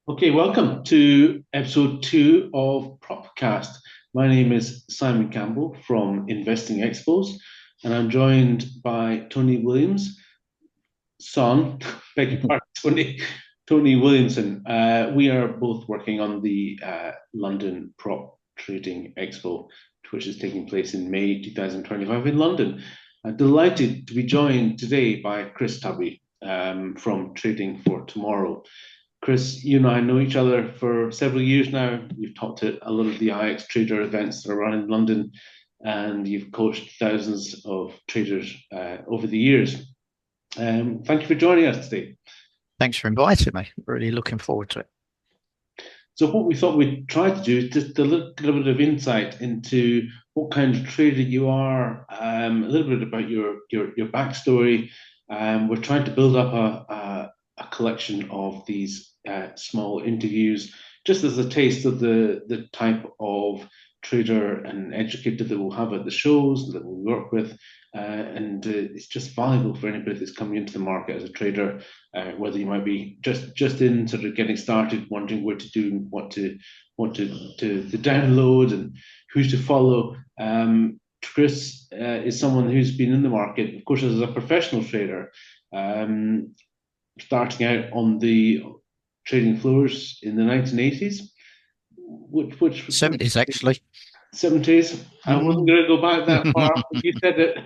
Okay, welcome to episode two of PropCast. My name is Simon Campbell from Investing Expos, and I'm joined by Tony Williams, son, beg your pardon, Tony Williamson. We are both working on the London Prop Trading Expo, which is taking place in May 2025 in London. I'm delighted to be joined today by Chris Tubby from Trading for Tomorrow. Chris, you and I know each other for several years now. You've talked at a lot of the IX trader events that are run in London, and you've coached thousands of traders over the years. Thank you for joining us today. Thanks for inviting me. Really looking forward to it. So, what we thought we'd try to do is just a little bit of insight into what kind of trader you are, a little bit about your backstory. We're trying to build up a collection of these small interviews, just as a taste of the type of trader and educator that we'll have at the shows that we'll work with. And it's just valuable for anybody that's coming into the market as a trader, whether you might be just in sort of getting started, wondering what to do, what to download, and who to follow. Chris is someone who's been in the market, of course, as a professional trader, starting out on the trading floors in the 1980s, which 70s, actually. 70s. I wasn't Mm. going to go back that far, but you said it.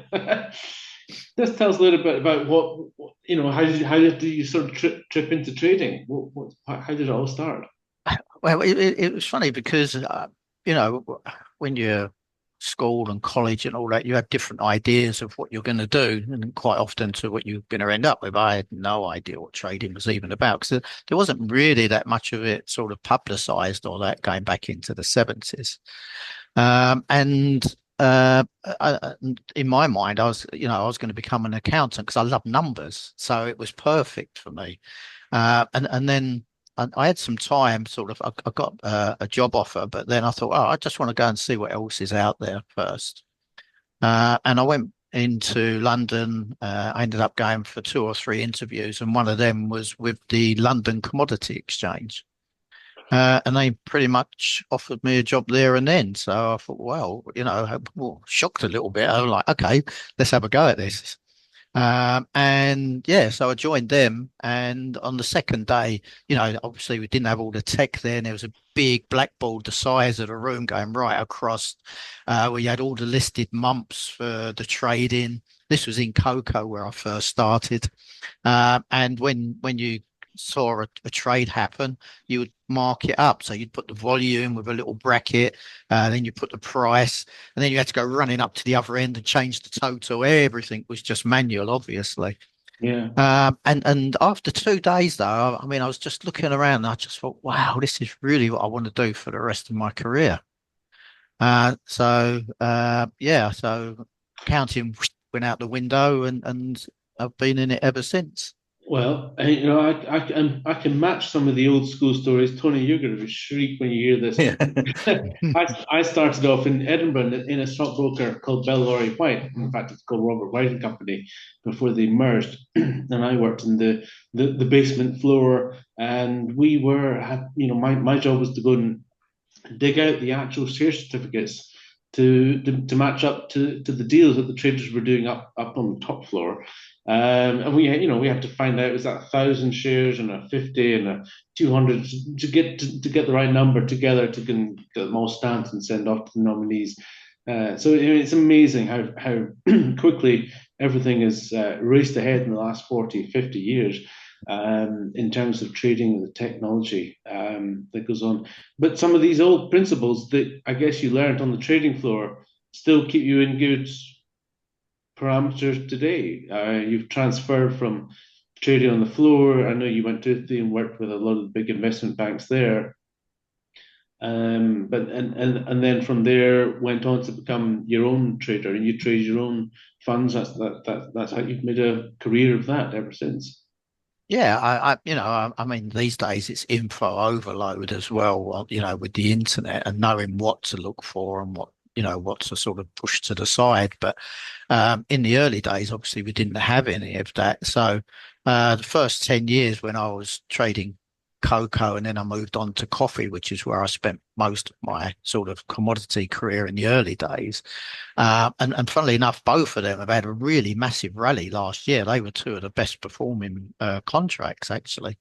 Just tell us a little bit about how did you sort of trip into trading? How did it all start? Well, it was funny because, you know, when you're school and college and all that, you have different ideas of what you're going to do, and quite often to what you're going to end up with. I had no idea what trading was even about because there wasn't really that much of it sort of publicized or that going back into the 70s. And in my mind, I was going to become an accountant because I love numbers, so it was perfect for me. And then I had some time, sort of. I got a job offer, but then I thought, oh, I just want to go and see what else is out there first. And I went into London. I ended up going for two or three interviews, and one of them was with the London Commodity Exchange. And they pretty much offered me a job there and then. So I thought, well, well, shocked a little bit. I was like, okay, let's have a go at this. And yeah, so I joined them. And on the second day, obviously we didn't have all the tech then. There was a big blackboard the size of the room going right across. We had all the listed months for the trading. This was in Cocoa where I first started. And when you saw a trade happen, you would mark it up. So you'd put the volume with a little bracket, then you put the price, and then you had to go running up to the other end and change the total. Everything was just manual, obviously. Yeah. And after 2 days, though, I mean, I was just looking around and I just thought, wow, this is really what I want to do for the rest of my career. Yeah, so counting went out the window and I've been in it ever since. Well, I can match some of the old school stories. Tony, you're going to shriek when you hear this. Yeah. I started off in Edinburgh in a stockbroker called Bell Laurie White. In fact, it's called Robert White and Company before they merged. And I worked in the basement floor, and my job was to go and dig out the actual share certificates to match up to the deals that the traders were doing up on the top floor. And we have to find out, is that 1,000 shares and a 50 and a 200 to get the right number together to get them all stamped and send off to the nominees. So it's amazing how quickly everything has raced ahead in the last 40, 50 years, in terms of trading and the technology that goes on. But some of these old principles that I guess you learned on the trading floor still keep you in good parameters today. You've transferred from trading on the floor. I know you went to Italy and worked with a lot of the big investment banks there. But then from there went on to become your own trader, and you trade your own funds. That's how you've made a career of that ever since. Yeah, I mean, these days it's info overload as well, with the internet and knowing what to look for and what to sort of push to the side. But in the early days, obviously, we didn't have any of that. So the first 10 years when I was trading cocoa, and then I moved on to coffee, which is where I spent most of my sort of commodity career in the early days. And funnily enough, both of them have had a really massive rally last year. They were two of the best performing contracts, actually.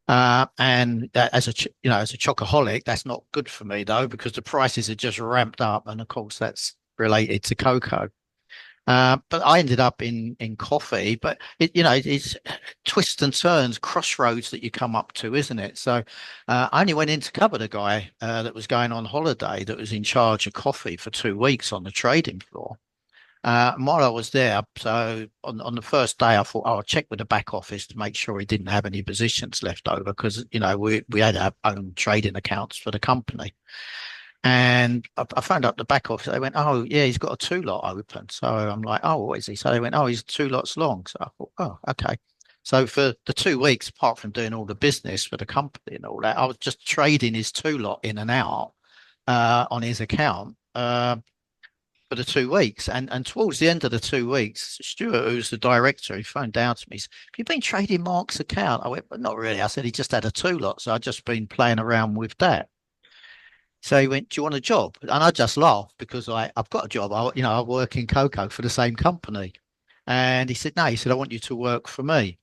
And as as a chocoholic, that's not good for me though, because the prices are just ramped up, and of course that's related to cocoa. But I ended up in coffee, but it's twists and turns, crossroads that you come up to, isn't it? So I only went in to cover the guy that was going on holiday that was in charge of coffee for 2 weeks on the trading floor. And while I was there, so on the first day, I thought, oh, I'll check with the back office to make sure he didn't have any positions left over because, we had our own trading accounts for the company. And I phoned up the back office. They went, oh, yeah, he's got a two lot open. So I'm like, oh, what is he? So they went, oh, he's two lots long. So I thought, oh, okay. So for the 2 weeks, apart from doing all the business for the company and all that, I was just trading his two lot in and out on his account. For the 2 weeks. And towards the end of the 2 weeks, Stuart, who's the director, he phoned down to me. He said, have you been trading Mark's account? I went, but not really. I said, he just had a two lot. So I've just been playing around with that. So he went, do you want a job? And I just laughed because I've got a job. I work in cocoa for the same company. And he said, no, he said, I want you to work for me.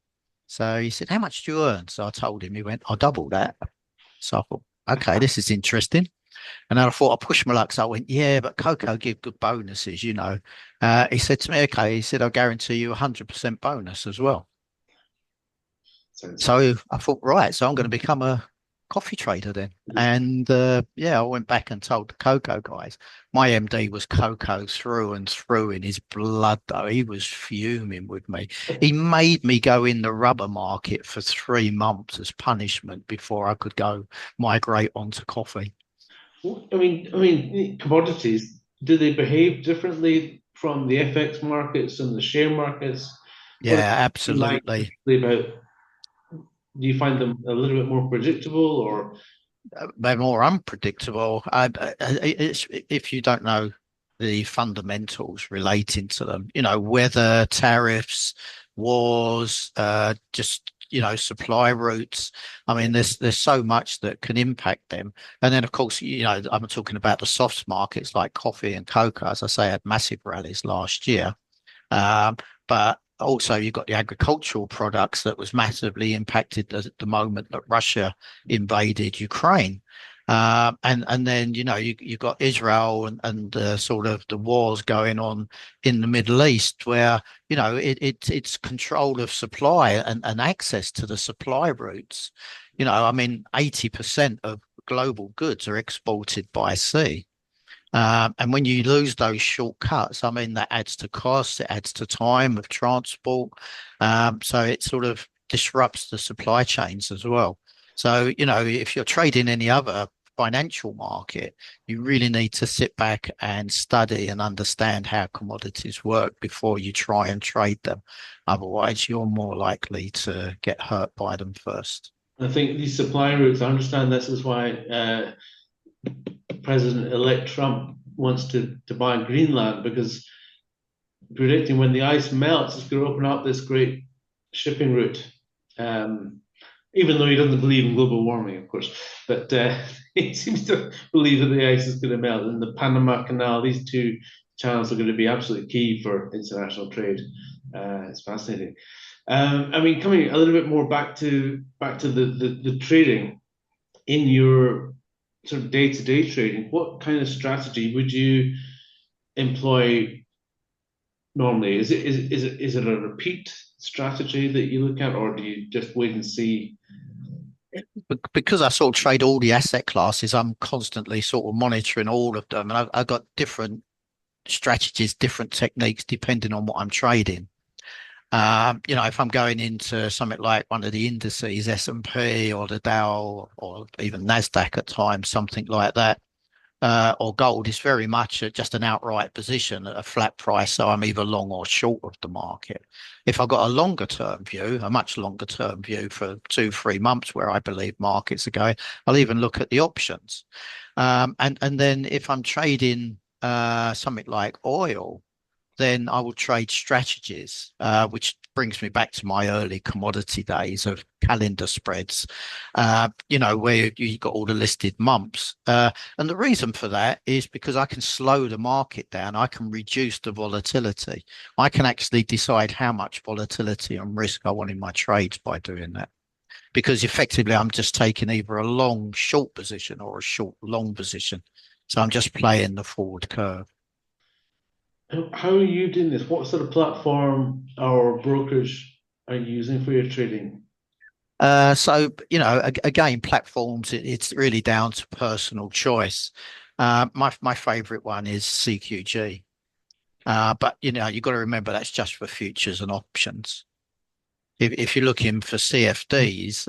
So he said, how much do you earn? So I told him, he went, I'll double that. So I thought, okay, this is interesting. And then I thought I pushed my luck. So I went, yeah, but cocoa give good bonuses. He said to me, okay, he said, I'll guarantee you 100% bonus as well. Sounds So I thought, right, so I'm going to become a coffee trader then. And yeah, I went back and told the cocoa guys. My MD was cocoa through and through in his blood, though. He was fuming with me. He made me go in the rubber market for 3 months as punishment before I could go migrate onto coffee. commodities, do they behave differently from the FX markets and the share markets? What Yeah, do you like absolutely. particularly about? Do you find them a little bit more predictable, or They're more unpredictable. If you don't know the fundamentals relating to them, weather, tariffs, wars, just supply routes. I mean, there's so much that can impact them. And then, of course, I'm talking about the soft markets like coffee and cocoa. As I say, had massive rallies last year. But also you've got the agricultural products that was massively impacted at the moment that Russia invaded Ukraine. And then you've got Israel and sort of the wars going on in the Middle East where it's control of supply and access to the supply routes. I mean 80% of global goods are exported by sea. And when you lose those shortcuts, I mean, that adds to costs, it adds to time of transport. So it sort of disrupts the supply chains as well. So, if you're trading any other financial market, you really need to sit back and study and understand how commodities work before you try and trade them. Otherwise, you're more likely to get hurt by them first. I think these supply routes, I understand this is why President-elect Trump wants to buy Greenland because predicting when the ice melts, it's going to open up this great shipping route. Even though he doesn't believe in global warming, of course, but he seems to believe that the ice is going to melt. And the Panama Canal, these two channels are going to be absolutely key for international trade. It's fascinating. Coming a little bit more back to the trading in your sort of day-to-day trading, what kind of strategy would you employ normally? Is it a repeat strategy that you look at, or do you just wait and see? Because I sort of trade all the asset classes, I'm constantly sort of monitoring all of them, and I've got different strategies, different techniques depending on what I'm trading. If I'm going into something like one of the indices, S&P or the Dow or even Nasdaq at times, something like that, or gold is very much just an outright position at a flat price. So I'm either long or short of the market. If I've got a longer term view, a much longer term view for 2, 3 months where I believe markets are going, I'll even look at the options. And then if I'm trading something like oil, then I will trade strategies, which brings me back to my early commodity days of calendar spreads, where you got all the listed months. And the reason for that is because I can slow the market down. I can reduce the volatility. I can actually decide how much volatility and risk I want in my trades by doing that. Because effectively, I'm just taking either a long short position or a short long position. So I'm just playing the forward curve. How are you doing this? What sort of platform or brokers are you using for your trading? Again, platforms, it's really down to personal choice. My favorite one is CQG. But you've got to remember that's just for futures and options. If you're looking for CFDs,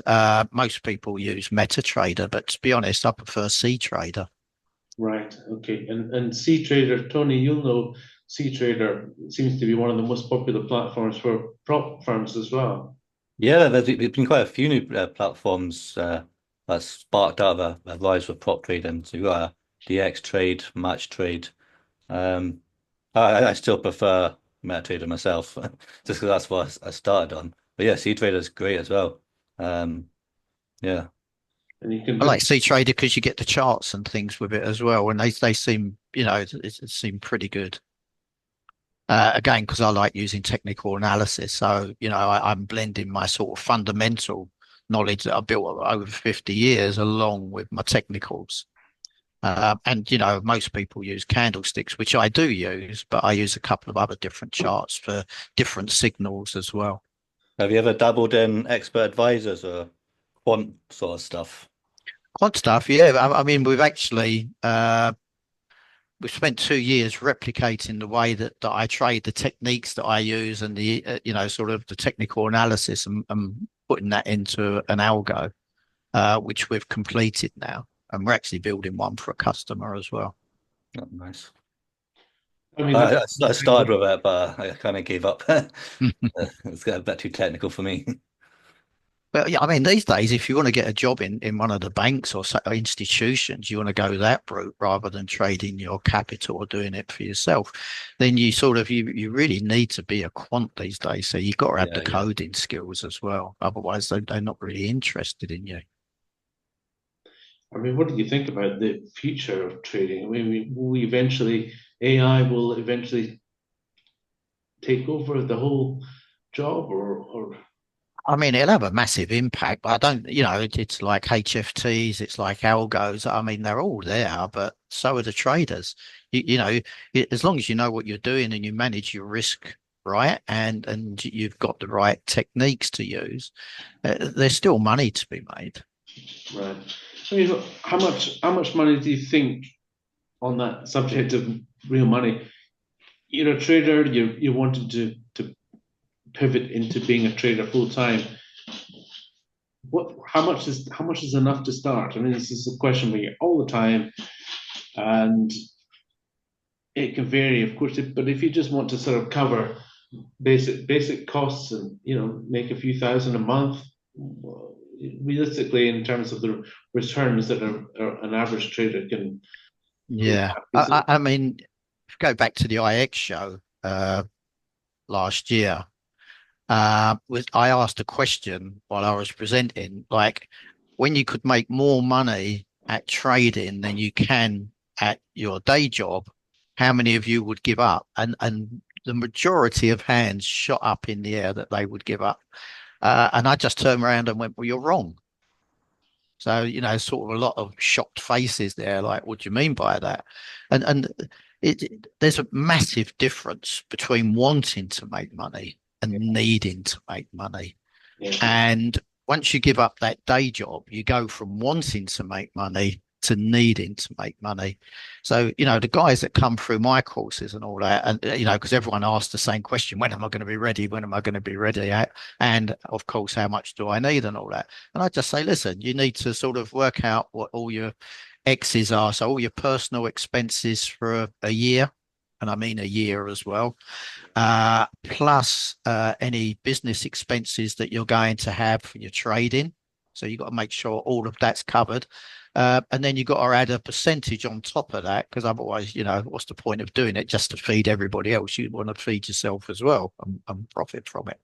most people use MetaTrader, but to be honest, I prefer CTrader. Right. Okay. And C Trader, Tony, you'll know C Trader seems to be one of the most popular platforms for prop firms as well. Yeah, there's been quite a few new platforms that sparked out of a rise of prop trading. So you've got DX Trade, Match Trade. Um, I still prefer MetaTrader myself, just because that's what I started on. But yeah, CTrader is great as well. Um, yeah, And you can I do like CTrader because you get the charts and things with it as well, and they seem, it seem pretty good. Again, because I like using technical analysis. So, I'm blending my sort of fundamental knowledge that I built over 50 years along with my technicals. Most people use candlesticks, which I do use, but I use a couple of other different charts for different signals as well. have you ever dabbled in expert advisors or quant sort of stuff? Quant stuff, yeah. I mean, we've spent 2 years replicating the way that I trade, the techniques that I use, and the sort of the technical analysis, and putting that into an algo, which we've completed now, and we're actually building one for a customer as well. Oh, nice. I mean, I started with it, but I kind of gave up. It's got a bit too technical for me. But yeah, I mean, these days, if you want to get a job in one of the banks or institutions, you want to go that route rather than trading your capital or doing it for yourself, then you really need to be a quant these days. So you've got to have the Yeah, yeah. coding skills as well. Otherwise, they're not really interested in you. I mean, what do you think about the future of trading? I mean, AI will eventually take over the whole job, or I mean, it'll have a massive impact, but I don't, it's like HFTs, it's like algos. I mean, they're all there, but so are the traders. As long as you know what you're doing and you manage your risk right, and you've got the right techniques to use, there's still money to be made. right? I mean, look, how much money do you think on that subject of real money? You're a trader. You wanted to pivot into being a trader full time. What? How much is enough to start? I mean, this is a question we get all the time, and it can vary, of course. But if you just want to sort of cover basic costs and make a few thousand a month, realistically, in terms of the returns that an average trader can Yeah. is I mean, if you go back to the IX show last year, I asked a question while I was presenting, like when you could make more money at trading than you can at your day job, how many of you would give up? And the majority of hands shot up in the air that they would give up. And I just turned around and went, well, you're wrong. So, sort of a lot of shocked faces there, like, what do you mean by that? And there's a massive difference between wanting to make money and needing to make money. yeah, And once you give up that day job, you go from wanting to make money to needing to make money. So, the guys that come through my courses and all that, and, because everyone asks the same question, when am I going to be ready? When am I going to be ready? And of course, how much do I need and all that? And I just say, listen, you need to sort of work out what all your X's are. So all your personal expenses for a year, and I mean a year as well, plus any business expenses that you're going to have for your trading. So you've got to make sure all of that's covered. And then you've got to add a percentage on top of that, because otherwise, what's the point of doing it just to feed everybody else? You want to feed yourself as well and profit from it.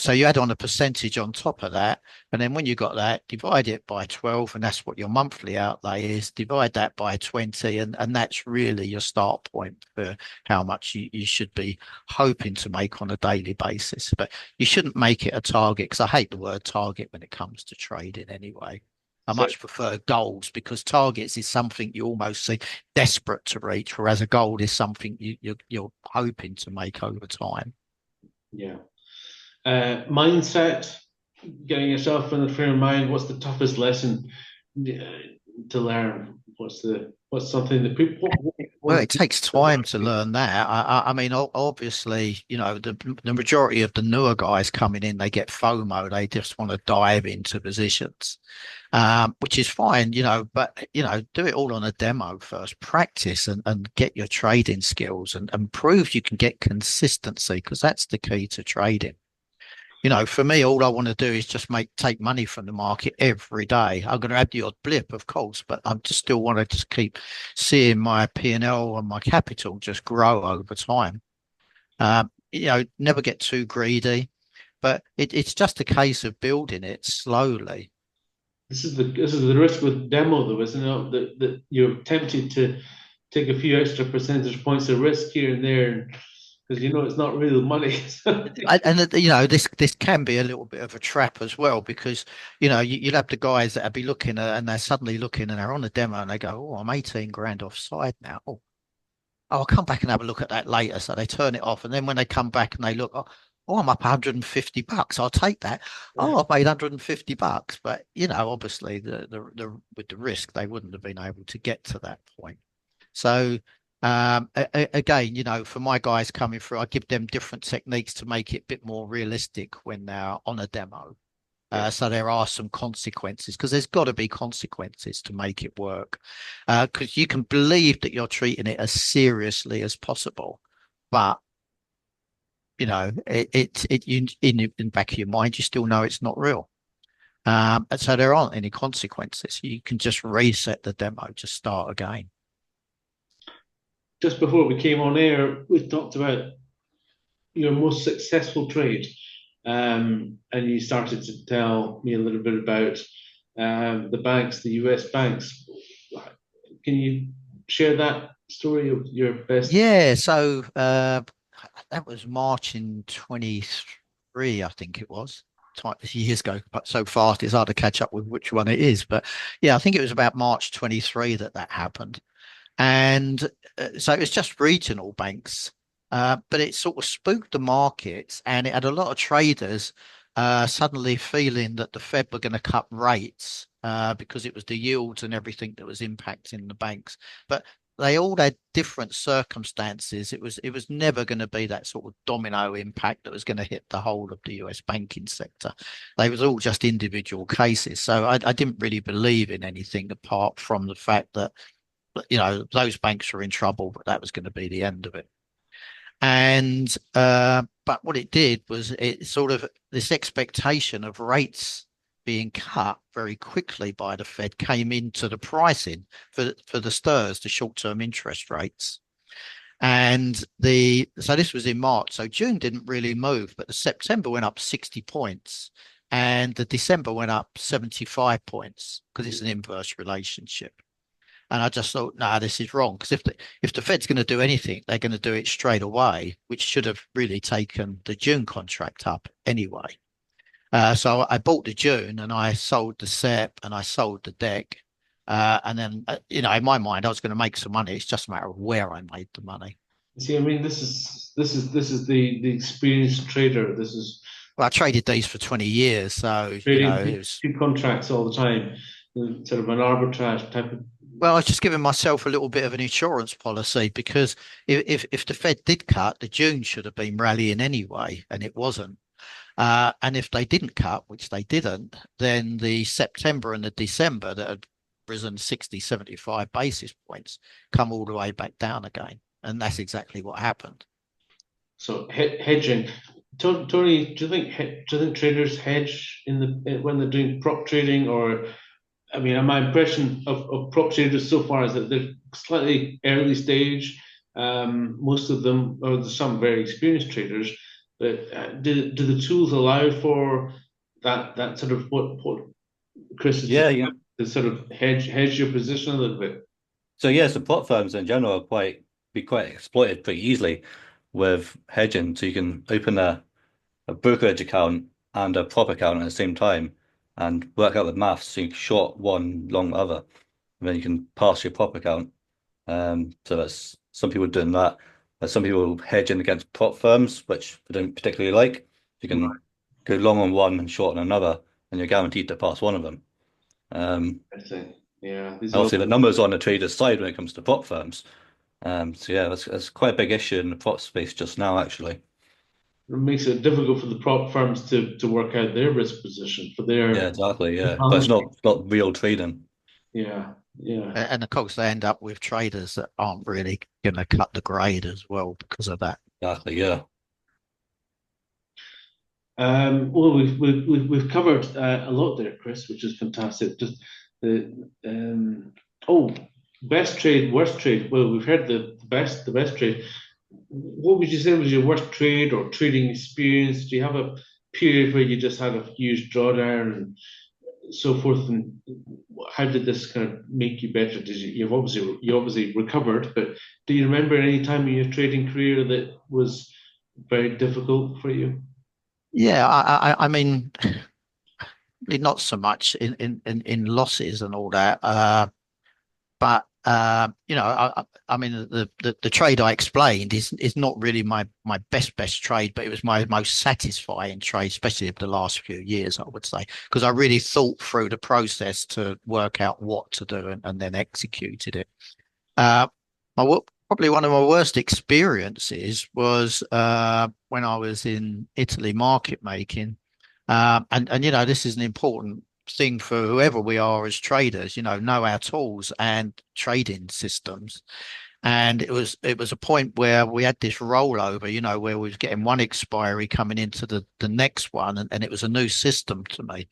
So you add on a percentage on top of that, and then when you got that, divide it by 12, and that's what your monthly outlay is. Divide that by 20, and that's really your start point for how much you should be hoping to make on a daily basis. But you shouldn't make it a target, because I hate the word target when it comes to trading anyway. I So much prefer goals, because targets is something you almost see desperate to reach, whereas a goal is something you're hoping to make over time. yeah. Mindset, getting yourself in the frame of mind. What's the toughest lesson to learn? What's something that people? Well, it takes time to learn that. I mean, obviously, the majority of the newer guys coming in, they get FOMO. They just want to dive into positions, which is fine, but, do it all on a demo first. Practice and get your trading skills and prove you can get consistency, because that's the key to trading. For me, all I want to do is just take money from the market every day. I'm going to have the odd blip, of course, but I just still want to just keep seeing my P&L and my capital just grow over time. Never get too greedy, but it's just a case of building it slowly. This is the risk with demo, though, isn't it? That you're tempted to take a few extra percentage points of risk here and there, because it's not real money. This can be a little bit of a trap as well, because you'll have the guys that will be looking at, and they're suddenly looking and they're on a demo and they go, "Oh, I'm 18 grand offside now. Oh, I'll come back and have a look at that later." So they turn it off, and then when they come back and they look, "Oh, I'm up $150. I'll take that. Oh, I've made $150." But obviously, with the risk, they wouldn't have been able to get to that point. So again, for my guys coming through, I give them different techniques to make it a bit more realistic when they're on a demo. So there are some consequences, because there's got to be consequences to make it work. Because you can believe that you're treating it as seriously as possible, but in the back of your mind, you still know it's not real. And so there aren't any consequences. You can just reset the demo, just start again. Just before we came on air, we talked about your most successful trade, and you started to tell me a little bit about the banks, the US banks. Can you share that story of your best? Yeah, so that was March in 23, I think it was. Years ago, but so fast it's hard to catch up with which one it is. But yeah, I think it was about March 23 that happened. And so it was just regional banks, but it sort of spooked the markets, and it had a lot of traders suddenly feeling that the Fed were going to cut rates because it was the yields and everything that was impacting the banks. But they all had different circumstances. It was never going to be that sort of domino impact that was going to hit the whole of the US banking sector. They was all just individual cases. So I didn't really believe in anything apart from the fact that those banks were in trouble, but that was going to be the end of it. And but what it did was, it sort of, this expectation of rates being cut very quickly by the Fed came into the pricing for the STIRs, the short-term interest rates. And so this was in March. So June didn't really move, but the September went up 60 points, and the December went up 75 points, because it's an inverse relationship. And I just thought, no, this is wrong. Because if the Fed's going to do anything, they're going to do it straight away, which should have really taken the June contract up anyway. So I bought the June, and I sold the SEP, and I sold the deck. And then, in my mind, I was going to make some money. It's just a matter of where I made the money. See, I mean, this is the experienced trader. This is Well, I traded these for 20 years. So, trading it was. two contracts all the time, sort of an arbitrage type of. Well, I was just giving myself a little bit of an insurance policy, because if the Fed did cut, the June should have been rallying anyway, and it wasn't. And if they didn't cut, which they didn't, then the September and the December that had risen 60, 75 basis points come all the way back down again. And that's exactly what happened. So hedging, Tony, do you think traders hedge when they're doing prop trading, or I mean, my impression of prop traders so far is that they're slightly early stage. Most of them, or there's some very experienced traders, but do the tools allow for that sort of what Chris is Yeah, just yeah. to sort of hedge your position a little bit? So yeah, so prop firms in general are quite exploited pretty easily with hedging. So you can open a brokerage account and a prop account at the same time and work out the maths. So you can short one, long the other, and then you can pass your prop account. So that's some people doing that. There's some people hedging against prop firms, which I don't particularly like. You can go long on one and short on another, and you're guaranteed to pass one of them. I think, yeah, these are all Obviously, the numbers on the trader's side when it comes to prop firms. So yeah, that's quite a big issue in the prop space just now, actually. it makes it difficult for the prop firms to work out their risk position for Yeah, their exactly. Yeah, but balance. it's not real trading. Yeah, yeah. And of course, they end up with traders that aren't really going to cut the grade as well because of that. Exactly. Yeah. Well, we've covered a lot there, Chris, which is fantastic. Just the oh, best trade, worst trade. Well, we've heard the best trade. What would you say was your worst trade or trading experience? Do you have a period where you just had a huge drawdown and so forth? And how did this kind of make you better? Did you obviously recovered, but do you remember any time in your trading career that was very difficult for you? Yeah, I mean, really not so much in losses and all that. But I mean, the trade I explained is not really my best trade, but it was my most satisfying trade, especially of the last few years, I would say, because I really thought through the process to work out what to do and then executed it. Uh, Probably one of my worst experiences was when I was in Italy market making. And this is an important thing for whoever we are as traders, know our tools and trading systems. And it was a point where we had this rollover, where we was getting one expiry coming into the next one, and it was a new system to me.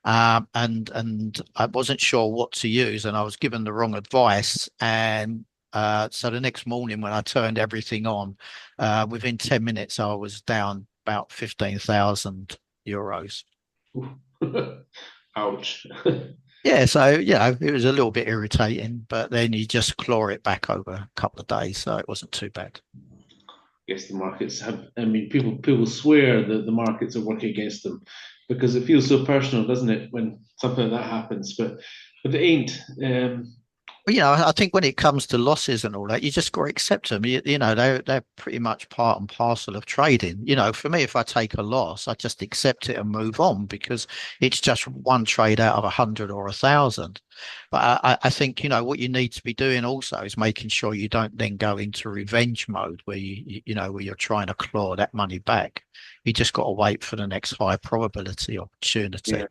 And I wasn't sure what to use, and I was given the wrong advice. And so the next morning, when I turned everything on, within 10 minutes, I was down about 15,000 euros. Ouch. Yeah, so it was a little bit irritating, but then you just claw it back over a couple of days, so it wasn't too bad. Guess the markets have. I mean, people swear that the markets are working against them because it feels so personal, doesn't it, when something like that happens? But it ain't. Well, I think when it comes to losses and all that, you just got to accept them. They're pretty much part and parcel of trading. For me, if I take a loss, I just accept it and move on because it's just one trade out of 100 or 1,000. But I think what you need to be doing also is making sure you don't then go into revenge mode where where you're trying to claw that money back. You just got to wait for the next high probability opportunity. Yeah.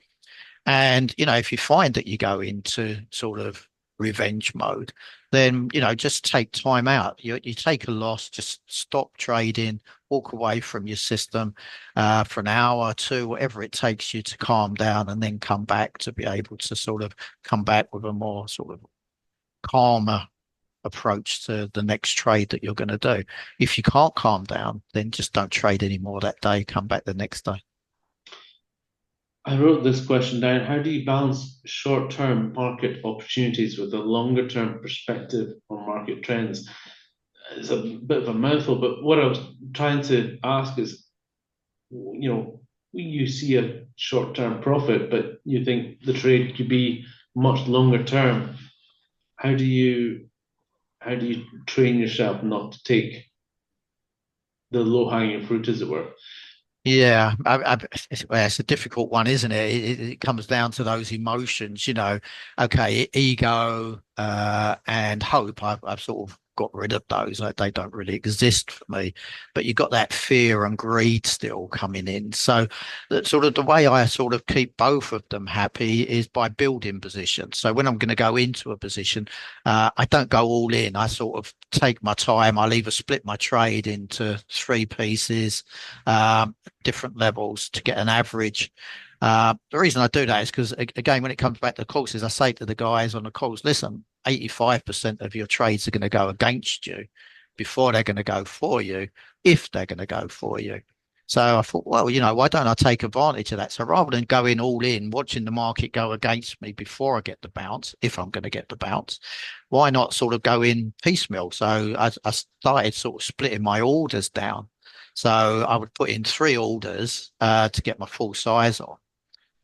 And, if you find that you go into sort of revenge mode, then, just take time out. You take a loss, just stop trading, walk away from your system for an hour or two, whatever it takes you to calm down, and then come back to be able to sort of come back with a more sort of calmer approach to the next trade that you're going to do. If you can't calm down, then just don't trade anymore that day, come back the next day. I wrote this question down. How do you balance short-term market opportunities with a longer-term perspective on market trends? It's a bit of a mouthful, but what I was trying to ask is, you see a short-term profit, but you think the trade could be much longer term. How do you train yourself not to take the low-hanging fruit, as it were? Yeah, it's a difficult one, isn't it? It comes down to those emotions, Okay, ego and hope. I've sort of got rid of those. They don't really exist for me. But you've got that fear and greed still coming in. So that sort of the way I sort of keep both of them happy is by building positions. So when I'm going to go into a position, I don't go all in. I sort of take my time. I'll either split my trade into three pieces, different levels to get an average. The reason I do that is because, again, when it comes back to courses, I say to the guys on the calls, listen, 85% of your trades are going to go against you before they're going to go for you, if they're going to go for you. So I thought, well, why don't I take advantage of that? So rather than going all in, watching the market go against me before I get the bounce, if I'm going to get the bounce, why not sort of go in piecemeal? So I started sort of splitting my orders down. So I would put in three orders to get my full size on.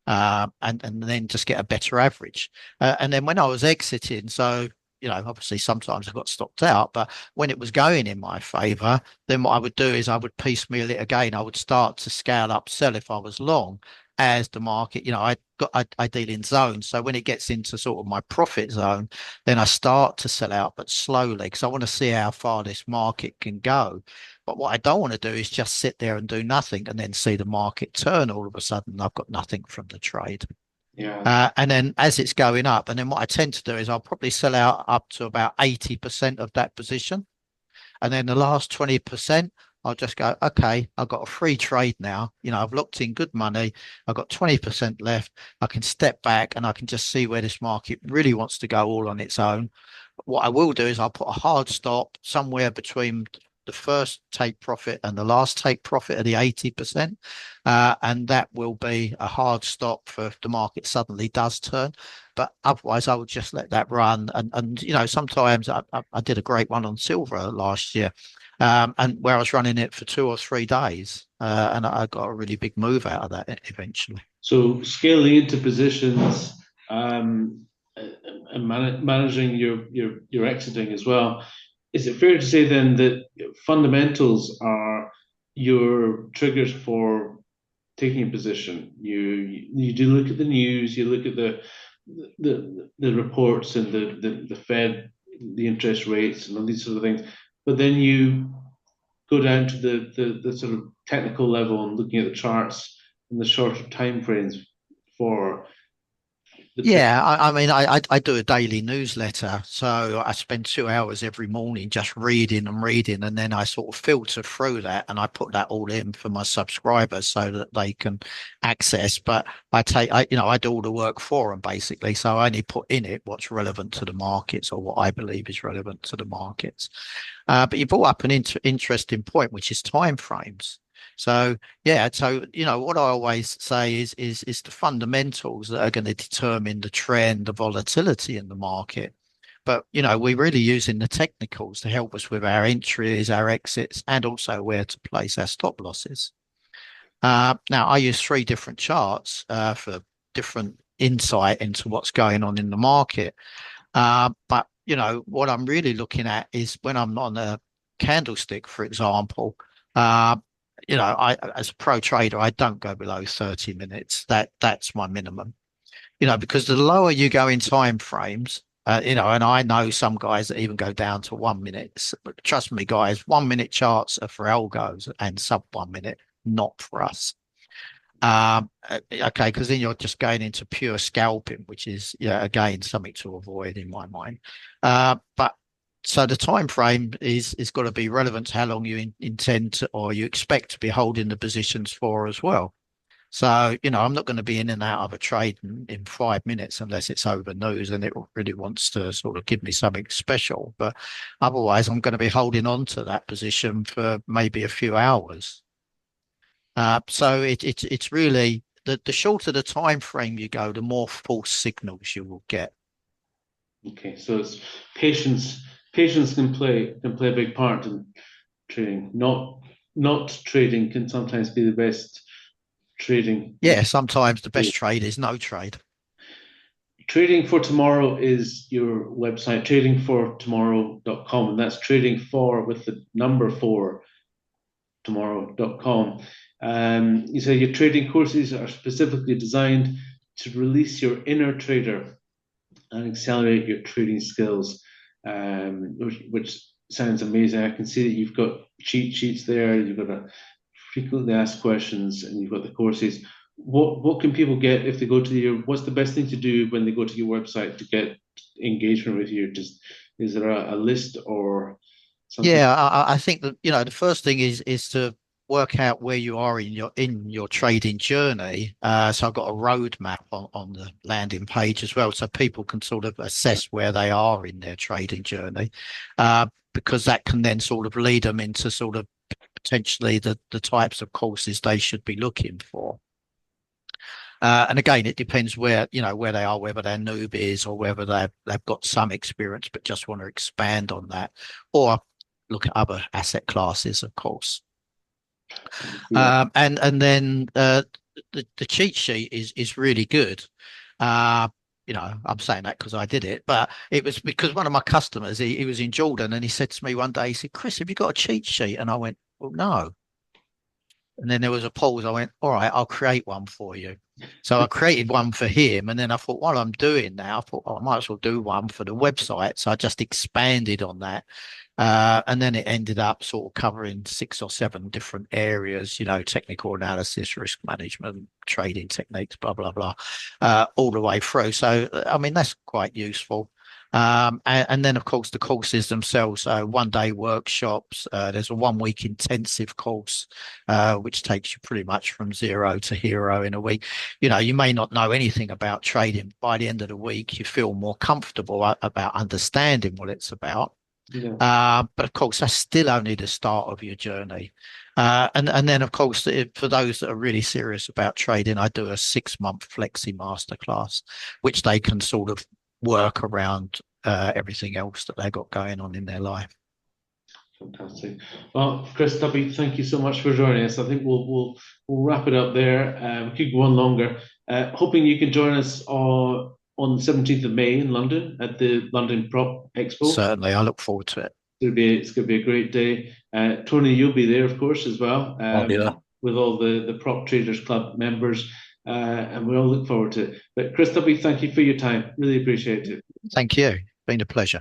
And then just get a better average. And then when I was exiting, so obviously sometimes I got stopped out, but when it was going in my favour, then what I would do is I would piecemeal it again. I would start to scale up, sell if I was long, as the market. I deal in zones, so when it gets into sort of my profit zone, then I start to sell out, but slowly, because I want to see how far this market can go. But what I don't want to do is just sit there and do nothing and then see the market turn all of a sudden. I've got nothing from the trade. Yeah. And then as it's going up, and then what I tend to do is I'll probably sell out up to about 80% of that position. And then the last 20%, I'll just go, okay, I've got a free trade now. I've locked in good money. I've got 20% left. I can step back and I can just see where this market really wants to go all on its own. What I will do is I'll put a hard stop somewhere between the first take profit and the last take profit of the 80%. And that will be a hard stop for if the market suddenly does turn. But otherwise, I would just let that run. And sometimes I did a great one on silver last year, and where I was running it for 2 or 3 days, and I got a really big move out of that eventually. So scaling into positions, and managing your exiting as well. Is it fair to say then that fundamentals are your triggers for taking a position? You do look at the news, you look at the reports and the Fed, the interest rates and all these sort of things, but then you go down to the sort of technical level and looking at the charts and the shorter time frames for the trade. Yeah, I mean, I do a daily newsletter, so I spend 2 hours every morning just reading and reading, and then I sort of filter through that, and I put that all in for my subscribers so that they can access. But I do all the work for them basically, so I only put in it what's relevant to the markets or what I believe is relevant to the markets. But you brought up an interesting point, which is time frames. So yeah, so what I always say is the fundamentals that are going to determine the trend, the volatility in the market. But we're really using the technicals to help us with our entries, our exits, and also where to place our stop losses. Now I use three different charts for different insight into what's going on in the market. But what I'm really looking at is when I'm on a candlestick, for example. I as a pro trader, I don't go below 30 minutes. That's my minimum. Because the lower you go in time frames, and I know some guys that even go down to 1 minute. But trust me, guys, 1 minute charts are for algos and sub 1 minute, not for us. Okay, because then you're just going into pure scalping, which is, again, something to avoid in my mind. But so the time frame is got to be relevant to how long you intend to, or you expect to be holding the positions for as well. So, I'm not going to be in and out of a trade in 5 minutes unless it's over news and it really wants to sort of give me something special. But otherwise, I'm going to be holding on to that position for maybe a few hours. So it's really the shorter the time frame you go, the more false signals you will get. Okay, so it's patience. Patience can play a big part in trading. Not trading can sometimes be the best trading. Yeah, sometimes the best trade is no trade. Trading for Tomorrow is your website, tradingfortomorrow.com, and that's trading for with the number 4 tomorrow.com. You say your trading courses are specifically designed to release your inner trader and accelerate your trading skills, which sounds amazing. I can see that you've got cheat sheets there. You've got a frequently asked questions, and you've got the courses. What can people get if they go to your? What's the best thing to do when they go to your website to get engagement with you? Is there a list or something? Yeah, I think that, the first thing is to work out where you are in your trading journey. So I've got a roadmap on the landing page as well, so people can sort of assess where they are in their trading journey, because that can then sort of lead them into sort of potentially the types of courses they should be looking for. And again, it depends where they are, whether they're newbies or whether they've got some experience but just want to expand on that, or look at other asset classes, of course. Yeah. And then the cheat sheet is really good. I'm saying that because I did it, but it was because one of my customers, he was in Jordan, and he said to me one day, he said, "Chris, have you got a cheat sheet?" And I went, "Well, no." And then there was a pause. I went, "All right, I'll create one for you." So I created one for him. And then I thought, while I'm doing that, I thought, oh, I might as well do one for the website. So I just expanded on that. And then it ended up sort of covering 6 or 7 different areas, technical analysis, risk management, trading techniques, blah, blah, blah, all the way through. So, I mean, that's quite useful. And then, of course, the courses themselves, 1-day workshops. There's a 1-week intensive course, which takes you pretty much from zero to hero in a week. You may not know anything about trading. By the end of the week, you feel more comfortable about understanding what it's about. Yeah. But of course, that's still only the start of your journey. And then, of course, for those that are really serious about trading, I do a 6-month flexi masterclass, which they can sort of work around everything else that they've got going on in their life. Fantastic. Well, Chris, Tubby, thank you so much for joining us. I think we'll wrap it up there. We could go on longer. Hoping you can join us on the 17th of May in London at the London Prop Expo. Certainly, I look forward to it. It's going to be a great day. Tony, you'll be there, of course, as well, with all the Prop Traders Club members, and we all look forward to it. But Chris, Tubby, thank you for your time. Really appreciate it. Thank you. Been a pleasure.